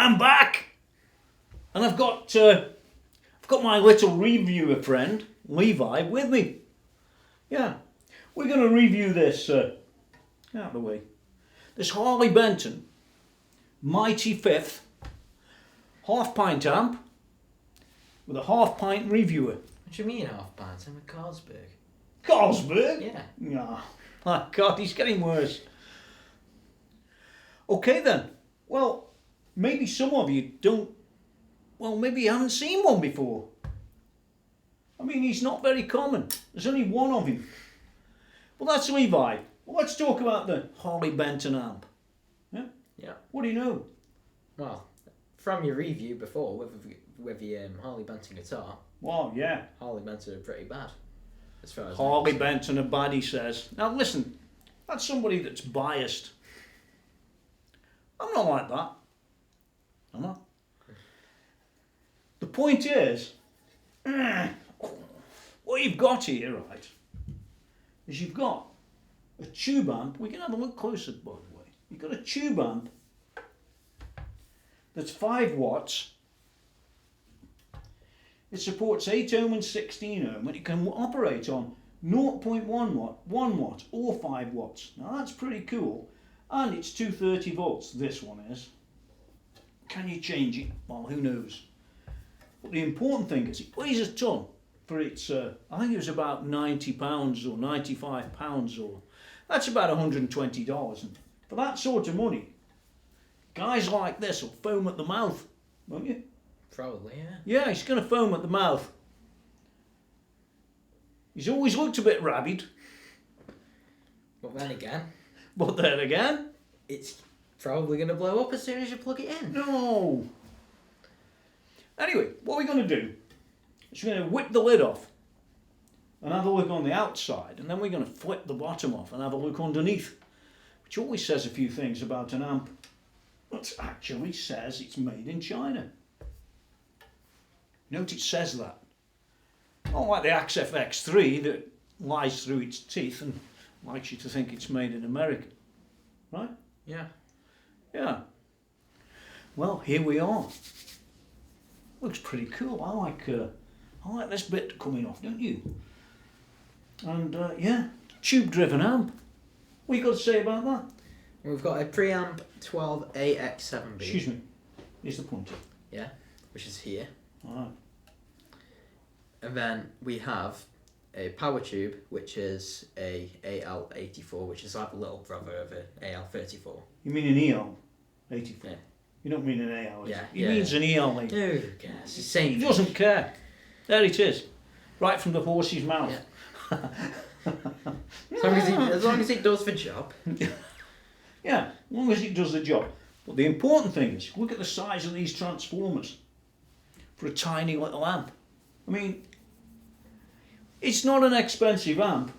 I'm back, and I've got my little reviewer friend Levi with me. Yeah, we're going to review this. Out of the way. This Harley Benton Mighty Fifth half-pint amp with a half-pint reviewer. What do you mean half-pint? I'm a Carlsberg. Carlsberg? Yeah. No. Oh, God, he's getting worse. Okay then. Well, maybe some of you don't... Well, maybe you haven't seen one before. I mean, he's not very common. There's only one of him. Well, that's Levi. Well, let's talk about the Harley Benton amp. Yeah? Yeah. What do you know? Well, from your review before with your Harley Benton guitar, Well, yeah. Harley Benton are pretty bad. As far as Harley Benton are bad, he says. Now listen, that's somebody that's biased. I'm not like that. I'm not. The point is, what you've got here, right, is you've got a tube amp. We can have a look closer, by the way. You've got a tube amp that's 5 watts. It supports 8 ohm and 16 ohm, and it can operate on 0.1 watt, 1 watt, or 5 watts. Now that's pretty cool. And it's 230 volts, this one is. Can you change it? Well, who knows. But the important thing is it weighs a ton for its, I think it was about £90 or £95 or, that's about $120. And for that sort of money, guys like this will foam at the mouth, won't you? Probably, yeah. Yeah, he's going to foam at the mouth. He's always looked a bit rabid. But then again, it's probably going to blow up as soon as you plug it in. No. Anyway, what we're going to do is we're going to whip the lid off and have a look on the outside, and then we're going to flip the bottom off and have a look underneath, which always says a few things about an amp. It actually says it's made in China. Note it says that. Not like the Axe FX3 that lies through its teeth and likes you to think it's made in America. Right? Yeah. Yeah. Well, here we are. Looks pretty cool. I like this bit coming off, don't you? And yeah, tube-driven amp. What you got to say about that? We've got a preamp 12AX7B. Excuse me. Here's the pointer. Yeah, which is here. Alright. And then we have a power tube, which is a AL84, which is like a little brother of an AL34. You mean an EL84? Yeah. You don't mean an AL, Yeah, he means an EL84. Who cares? It's the same. He doesn't care. There it is. Right from the horse's mouth. Yeah. As long as it does the job. Yeah, as long as it does the job. But the important thing is, look at the size of these transformers for a tiny little amp. I mean, it's not an expensive amp,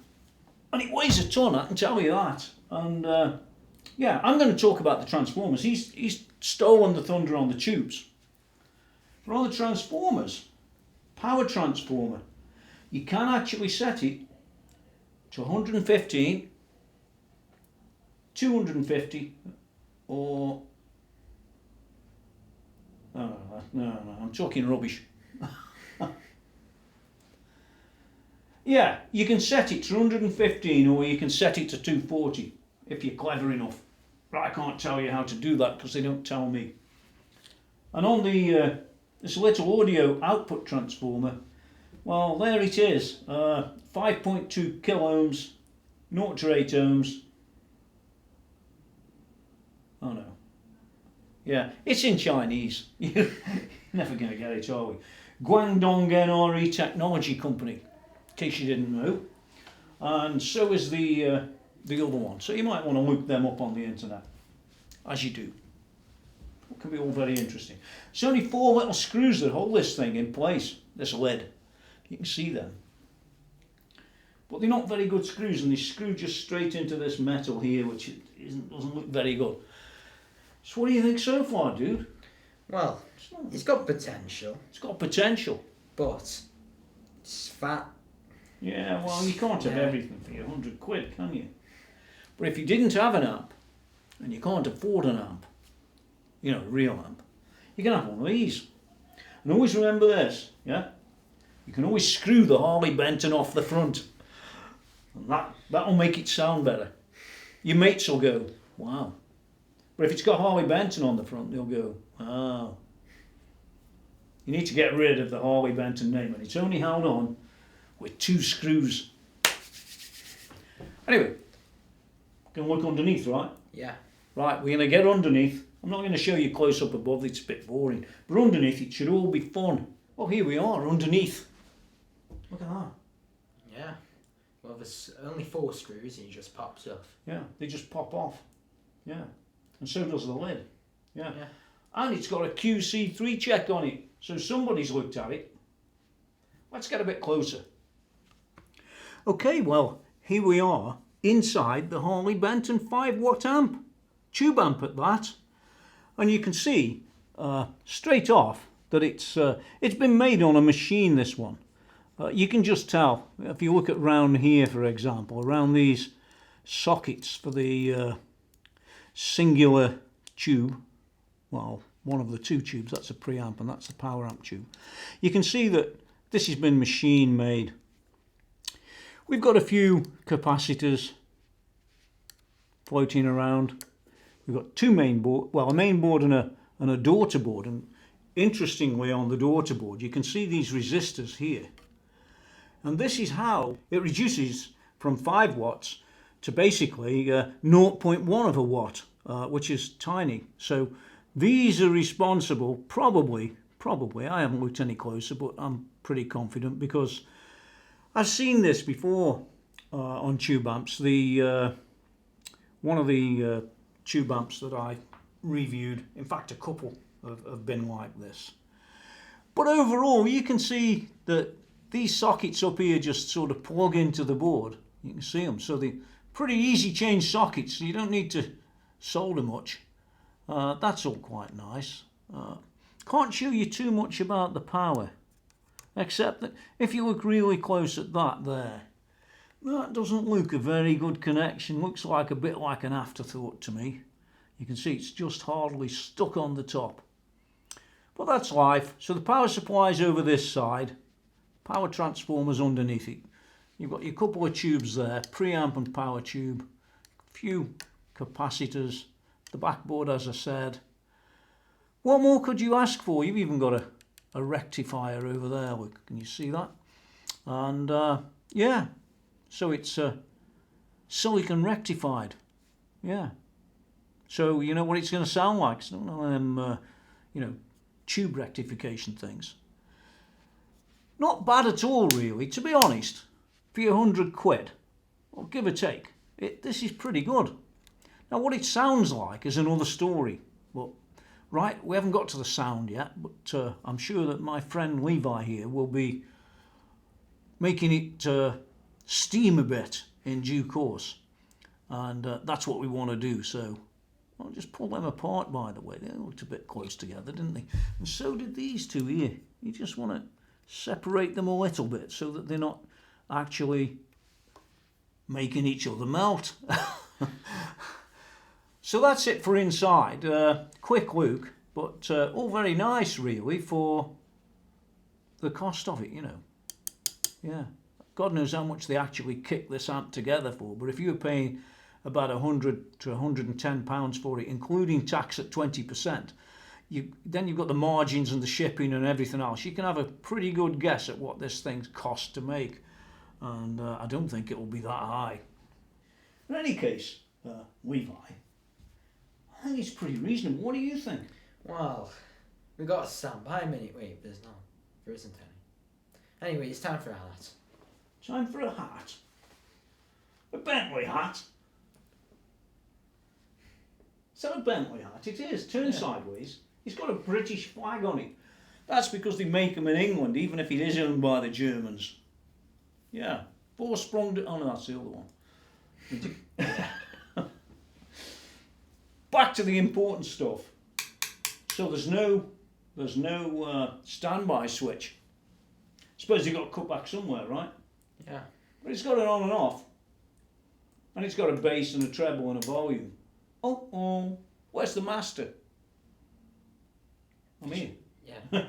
and it weighs a ton, I can tell you that. And yeah, I'm going to talk about the transformers. He's stolen the thunder on the tubes. For on the transformers, power transformer, you can actually set it to 115, 250, or no, I'm talking rubbish. Yeah, you can set it to 115 or you can set it to 240 if you're clever enough. But I can't tell you how to do that because they don't tell me. And on the this little audio output transformer, well, there it is, 5.2 kilo ohms, 0 to 8 ohms. Oh no. Yeah, it's in Chinese. You're never going to get it, are we? Guangdong NRE Technology Company, in case you didn't know. And so is the other one. So you might want to look them up on the internet, as you do. It can be all very interesting. It's only 4 little screws that hold this thing in place, this lid. You can see them. But they're not very good screws, and they screw just straight into this metal here, which doesn't look very good. So what do you think so far, dude? Well, it's got potential. It's got potential. But it's fat. Yeah, well, you can't have everything for your £100, can you? But if you didn't have an amp, and you can't afford an amp, you know, a real amp, you can have one of these. And always remember this, yeah? You can always screw the Harley Benton off the front. And that'll make it sound better. Your mates will go, wow. But if it's got Harley Benton on the front, they'll go, wow. You need to get rid of the Harley Benton name, and it's only held on with 2 screws. Anyway, going to look underneath, right? Yeah. Right, we're going to get underneath. I'm not going to show you close up above, it's a bit boring. But underneath, it should all be fun. Oh, here we are, underneath. Look at that. Yeah. Well, there's only 4 screws and it just pops off. Yeah, they just pop off. Yeah. And so does the lid. Yeah. Yeah. And it's got a QC3 check on it. So somebody's looked at it. Let's get a bit closer. Okay, well, here we are inside the Harley Benton 5-watt amp. Tube amp at that. And you can see straight off that it's been made on a machine, this one. You can just tell, if you look at round here, for example, around these sockets for the singular tube, well, one of the 2 tubes, that's a preamp and that's the power amp tube. You can see that this has been machine made. We've got a few capacitors floating around. We've got 2 main board, well, a main board and a daughter board. And interestingly, on the daughter board, you can see these resistors here. And this is how it reduces from 5 watts to basically 0.1 of a watt, which is tiny. So these are responsible, probably, I haven't looked any closer, but I'm pretty confident because I've seen this before on tube amps. One of the tube amps that I reviewed, in fact a couple have been like this. But overall you can see that these sockets up here just sort of plug into the board. You can see them, so they're pretty easy change sockets, so you don't need to solder much. That's all quite nice. Can't show you too much about the power, except that if you look really close at that there, that doesn't look a very good connection. Looks like a bit like an afterthought to me. You can see it's just hardly stuck on the top. But that's life. So the power supply's over this side, power transformers underneath it. You've got your couple of tubes there, preamp and power tube, a few capacitors, the backboard as I said. What more could you ask for? You've even got a rectifier over there, look, can you see that? And yeah, so it's silicon rectified, yeah. So you know what it's going to sound like. It's not one of them, you know, tube rectification things. Not bad at all, really, to be honest. For your £100, or give or take, this is pretty good. Now, what it sounds like is another story. But right, we haven't got to the sound yet, but I'm sure that my friend Levi here will be making it steam a bit in due course, and that's what we want to do. So I'll just pull them apart, by the way. They looked a bit close together, didn't they? And so did these two here. You just want to separate them a little bit so that they're not actually making each other melt. So that's it for inside. Quick look, but all very nice really for the cost of it, you know. Yeah, God knows how much they actually kick this amp together for, but if you were paying about £100 to £110 for it, including tax at 20%, then you've got the margins and the shipping and everything else. You can have a pretty good guess at what this thing costs to make, and I don't think it will be that high. In any case, Levi, I think it's pretty reasonable. What do you think? Well, we got a standby minute. Wait, there isn't any. Anyway, it's time for a hat. Time for a hat? A Bentley hat? Is that a Bentley hat? It is. Turn sideways. It's got a British flag on it. That's because they make them in England, even if it is owned by the Germans. Yeah. Four-sprung... Oh, no, that's the other one. Back to the important stuff. So there's no standby switch. Suppose you've got to cut back somewhere, right? Yeah. But it's got an on and off. And it's got a bass and a treble and a volume. Oh, where's the master? I'm here. Yeah. You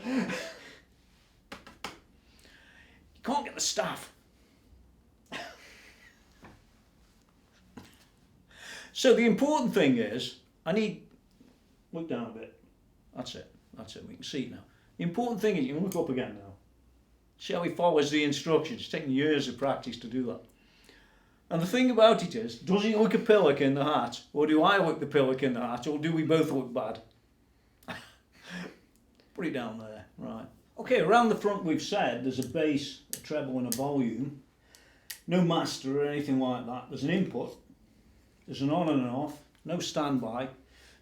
can't get the staff. So the important thing is, look down a bit. That's it. We can see it now. The important thing is, you can look up again now. See how he follows the instructions. It's taken years of practice to do that. And the thing about it is, does he look a pillock in the hat, or do I look the pillock in the hat, or do we both look bad? Put it down there, right. Okay, around the front we've said there's a bass, a treble and a volume. No master or anything like that. There's an input, there's an on and an off, no standby,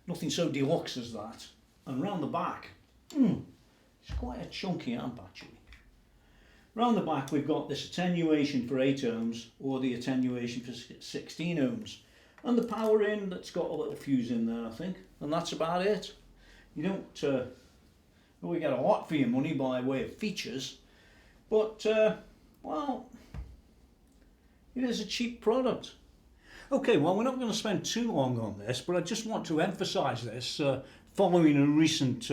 nothing so deluxe as that. And round the back, it's quite a chunky amp actually. Round the back we've got this attenuation for 8 ohms or the attenuation for 16 ohms. And the power in that's got a little fuse in there I think. And that's about it. You don't really get a lot for your money by way of features. But, well, it is a cheap product. Okay, well we're not going to spend too long on this, but I just want to emphasise this following a recent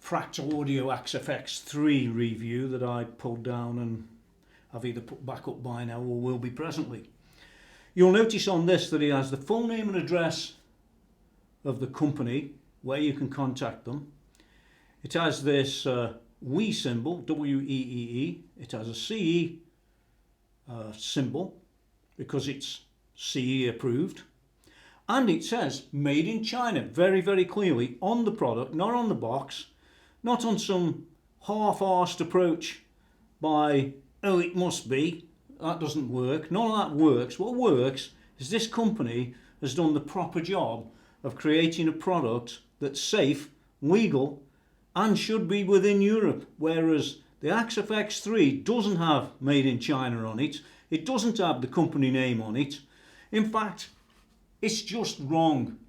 Fractal Audio XFX3 review that I pulled down and I've either put back up by now or will be presently. You'll notice on this that he has the full name and address of the company where you can contact them. It has this WEE symbol, W-E-E-E. It has a CE symbol because it's CE approved. And it says made in China very, very clearly on the product, not on the box. Not on some half-arsed approach by, oh, it must be. That doesn't work. None of that works. What works is this company has done the proper job of creating a product that's safe, legal, and should be within Europe. Whereas the XFX3 doesn't have made in China on it. It doesn't have the company name on it. In fact, it's just wrong.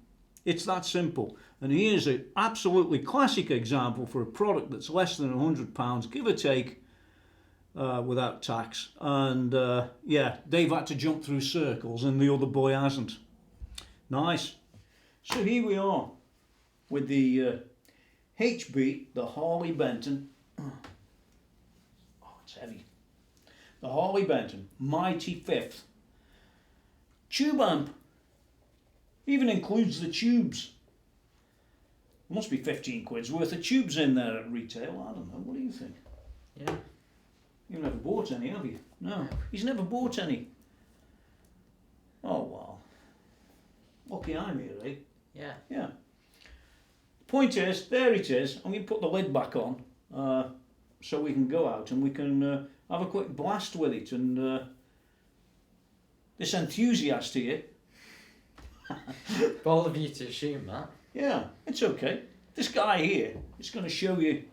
It's that simple. And here's an absolutely classic example for a product that's less than £100, give or take, without tax. And yeah, they've had to jump through circles and the other boy hasn't. Nice. So here we are with the HB, the Harley Benton. Oh, it's heavy. The Harley Benton Mighty 5th. Tube amp. Even includes the tubes. There must be 15 quid's worth of tubes in there at retail. I don't know. What do you think? Yeah. You've never bought any, have you? No. He's never bought any. Oh, well. Lucky I'm here, eh? Yeah. Yeah. Point is, there it is. I'm going to put the lid back on so we can go out and we can have a quick blast with it. And this enthusiast here. Bold of you to assume that. Yeah, it's okay. This guy here is going to show you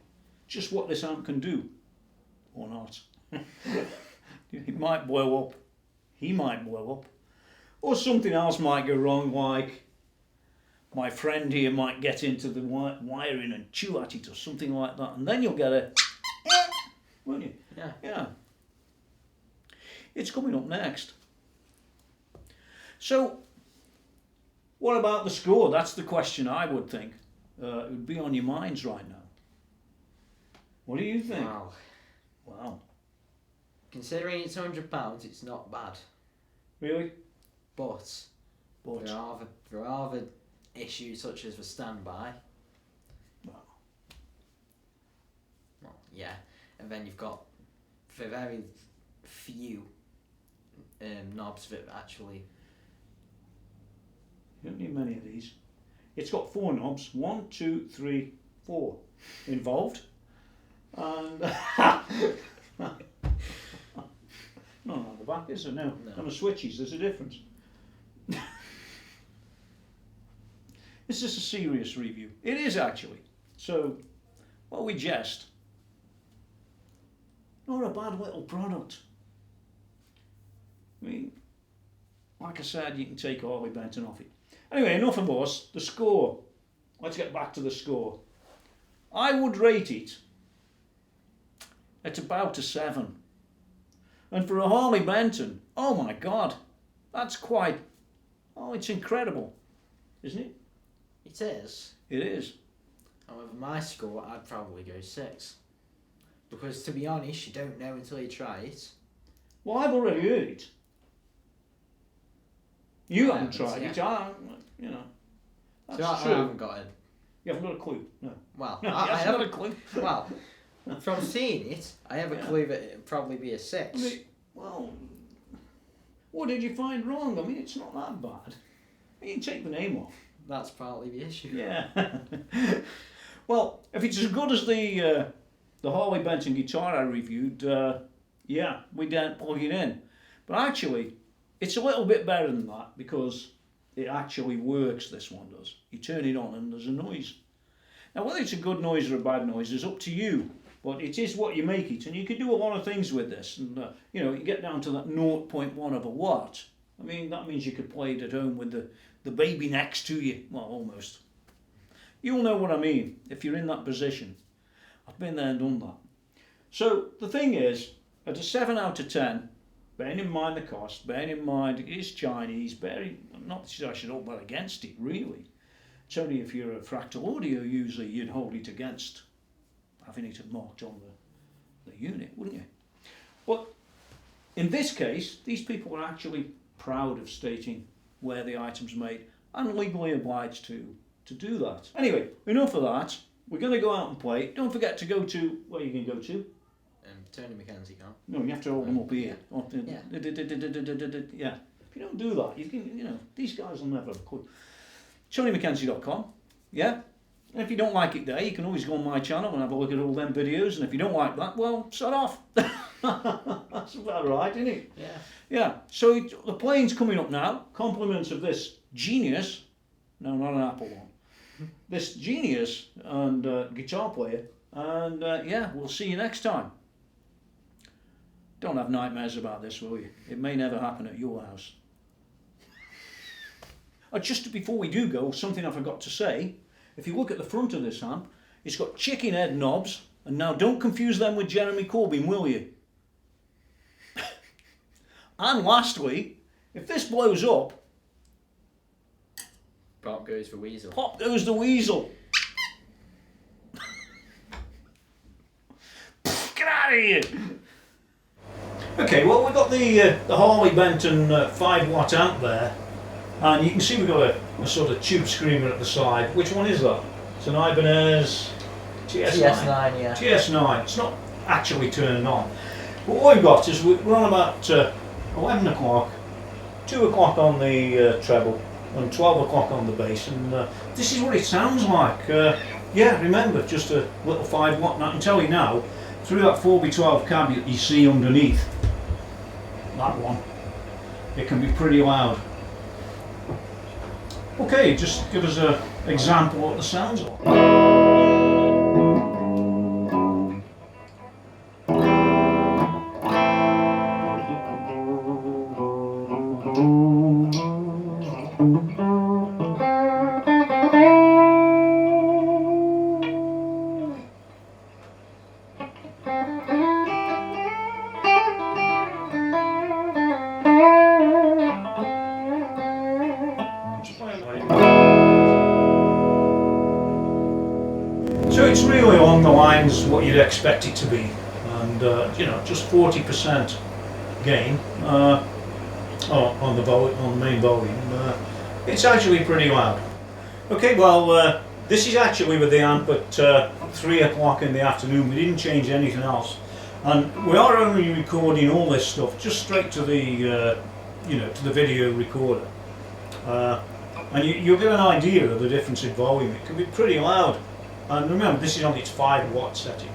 just what this amp can do. Or not. It might blow up. He might blow up. Or something else might go wrong, like my friend here might get into the wiring and chew at it or something like that. And then you'll get a... won't you? Yeah. Yeah. It's coming up next. So... what about the score? That's the question I would think. It would be on your minds right now. What do you think? Wow. Wow. Considering it's £100, it's not bad. Really? But there are the issues such as the standby. Wow. Well, yeah. And then you've got the very few knobs that actually... You don't need many of these. It's got 4 knobs. 1, 2, 3, 4 involved. And not on the back, is there? No. On the switches, there's a difference. This is a serious review. It is actually. So, well, we jest. Not a bad little product. I mean, like I said, you can take Harley Benton off it. Anyway, enough of us. The score. Let's get back to the score. I would rate it at about a 7. And for a Harley Benton, oh my God, that's quite, oh, it's incredible, isn't it? It is. It is. However, my score, I'd probably go 6. Because to be honest, you don't know until you try it. Well, I've already heard it. You I haven't haven't, tried it, you know. That's So I true. haven't got a... You haven't got a clue, no. Well, No, I haven't got haven't... a clue. Well, from seeing it, I have a Yeah. clue that it'd probably be a 6. I mean, well, what did you find wrong? I mean, it's not that bad. You can take the name off. That's partly the issue. Yeah. Well, if it's as good as the Harley Benton guitar I reviewed, yeah, we don't plug it in. But actually, it's a little bit better than that because it actually works, this one does. You turn it on and there's a noise. Now, whether it's a good noise or a bad noise is up to you, but it is what you make it, and you can do a lot of things with this. And, you know, you get down to that 0.1 of a watt. I mean, that means you could play it at home with the baby next to you. Well, almost. You'll know what I mean if you're in that position. I've been there and done that. So the thing is, at a 7 out of 10, bearing in mind the cost, bearing in mind it is Chinese, not that I should hold that against it, really. It's only if you're a fractal audio user you'd hold it against having it marked on the unit, wouldn't you? But in this case, these people are actually proud of stating where the item's made and legally obliged to do that. Anyway, enough of that. We're going to go out and play. Don't forget to go to where you can go to. Tony Mckenzie can't. No, you have to hold them up here. Yeah. Yeah. If you don't do that, you know, these guys will never have a clue. TonyMckenzie.com. Yeah. And if you don't like it there, you can always go on my channel and have a look at all them videos. And if you don't like that, well, shut off. That's about right, isn't it? Yeah. Yeah. So the playing's coming up now. Compliments of this genius. No, not an Apple one. This genius and guitar player. And yeah, we'll see you next time. Don't have nightmares about this, will you? It may never happen at your house. Just before we do go, something I forgot to say. If you look at the front of this amp, it's got chicken head knobs, and now don't confuse them with Jeremy Corbyn, will you? And lastly, if this blows up, Pop goes for Weasel. pop goes the weasel. Get out of here! Okay, well, we've got the Harley Benton 5-watt amp there, and you can see we've got a sort of tube screamer at the side. Which one is that? It's an Ibanez TS9. TS9, yeah. TS9. It's not actually turning on. But what we've got is we're on about 11 o'clock, 2 o'clock on the treble, and 12 o'clock on the bass, and this is what it sounds like. Yeah, remember, just a little 5-watt, and I can tell you now, through that 4x12 cab that you see underneath, that one, it can be pretty loud. Okay, just give us an example of what the sounds like. So it's really along the lines what you'd expect it to be, and you know, just 40% gain on the main volume. It's actually pretty loud. Okay, well, this is actually with the amp at 3 o'clock in the afternoon. We didn't change anything else, and we are only recording all this stuff just straight to the you know, to the video recorder, and you'll get an idea of the difference in volume. It can be pretty loud. And remember, this is on its 5-watt setting.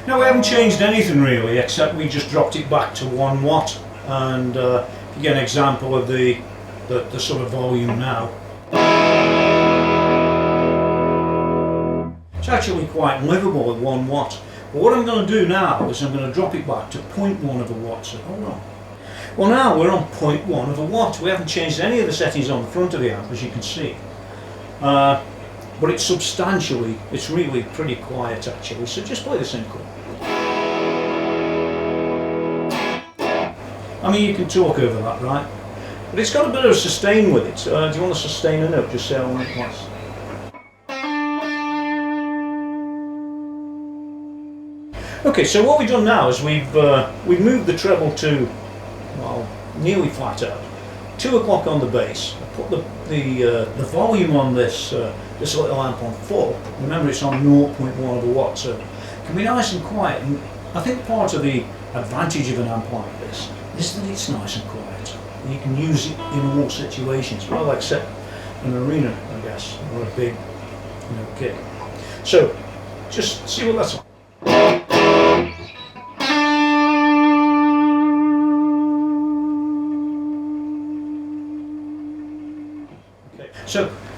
Now we haven't changed anything really, except we just dropped it back to 1 watt, and you get an example of the sort of volume now. It's actually quite livable at 1 watt. But what I'm going to do now is I'm going to drop it back to 0.1 of a watt. So hold on. Well, now we're on 0.1 of a watt. We haven't changed any of the settings on the front of the amp, as you can see. But it's substantially, it's really pretty quiet actually. So just play the same chord. I mean, you can talk over that, right? But it's got a bit of sustain with it. Do you want to sustain a note? Just say I want it once. Okay, so what we've done now is we've moved the treble to, well, nearly flat out. 2 o'clock on the bass. I put the volume on this this little amp on full. Remember, it's on 0.1 of a watt, so it can be nice and quiet. And I think part of the advantage of an amp like this is that it's nice and quiet. You can use it in all situations, well, except an arena, I guess, or a big, kit. So, just see what that's like.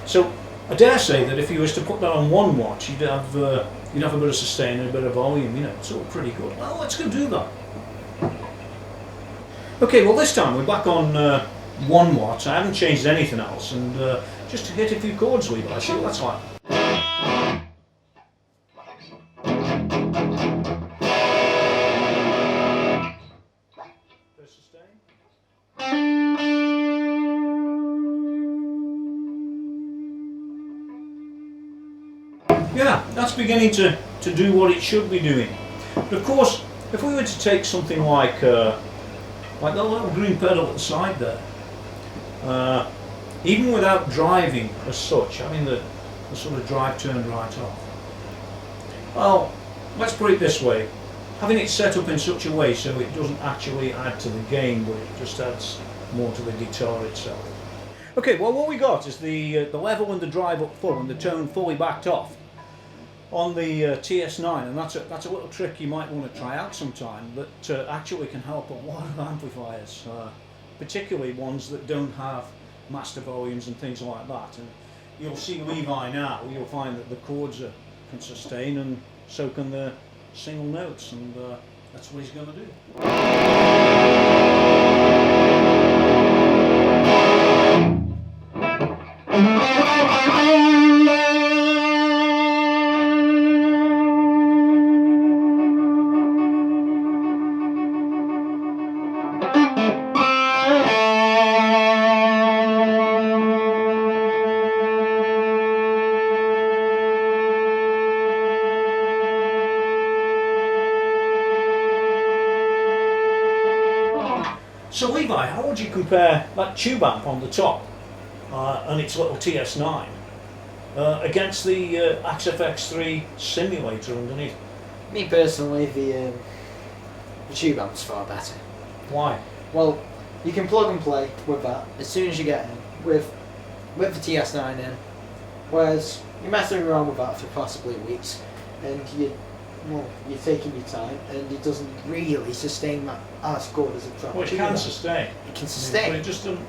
So I dare say that if you was to put that on 1 watt, you'd have a bit of sustain and a bit of volume. It's all pretty good. Well, let's go do that. Okay, well this time we're back on 1 watt. I haven't changed anything else, and just to hit a few chords with it. See what that's like. Yeah, that's beginning to do what it should be doing. But of course, if we were to take something like that little green pedal at the side there, even without driving as such, I mean the sort of drive turned right off. Well, let's put it this way. Having it set up in such a way so it doesn't actually add to the gain, but it just adds more to the guitar itself. Okay, well what we got is the level and the drive up full and the tone fully backed off on the TS9, and that's a little trick you might want to try out sometime that actually can help a lot of amplifiers, particularly ones that don't have master volumes and things like that. And you'll see Levi now, you'll find that the chords can sustain, and so can the single notes, and that's what he's going to do. So Levi, how would you compare that tube amp on the top and its little TS9 against the XFX3 simulator underneath? Me personally, the tube amp's far better. Why? Well, you can plug and play with that as soon as you get in, with the TS9 in, whereas you're messing around with that for possibly weeks, and you're taking your time, and it doesn't really sustain that as good as a track. Well, it can sustain. It can sustain. But it just doesn't,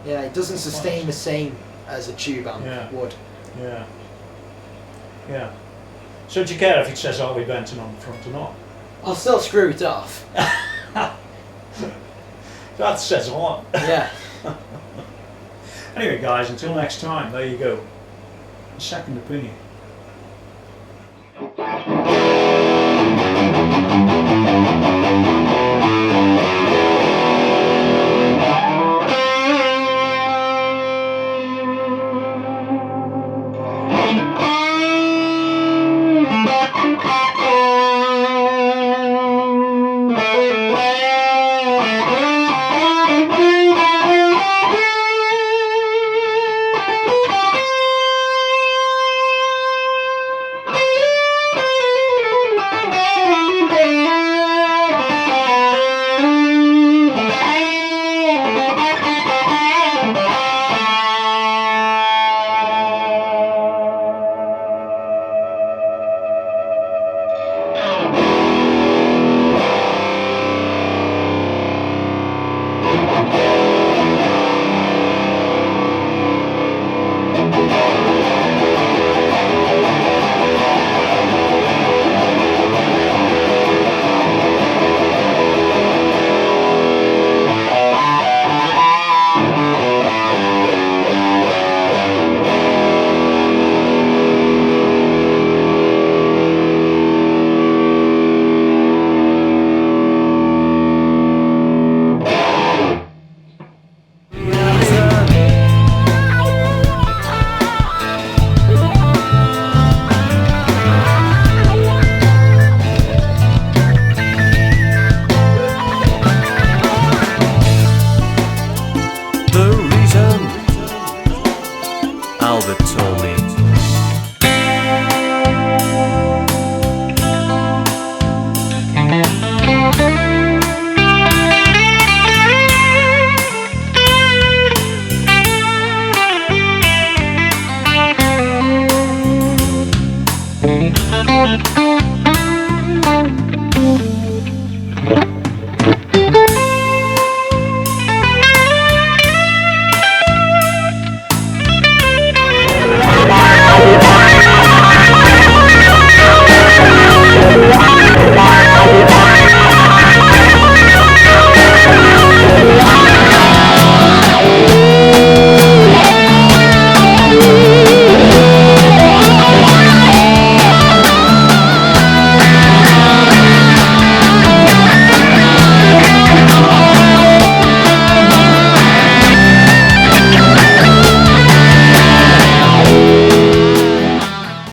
yeah, it doesn't sustain the same as a tube amp would. Yeah. Yeah. So do you care if it says Harley Benton on the front or not? I'll still screw it off. That says a lot. Yeah. Anyway, guys, until next time, there you go. A second opinion.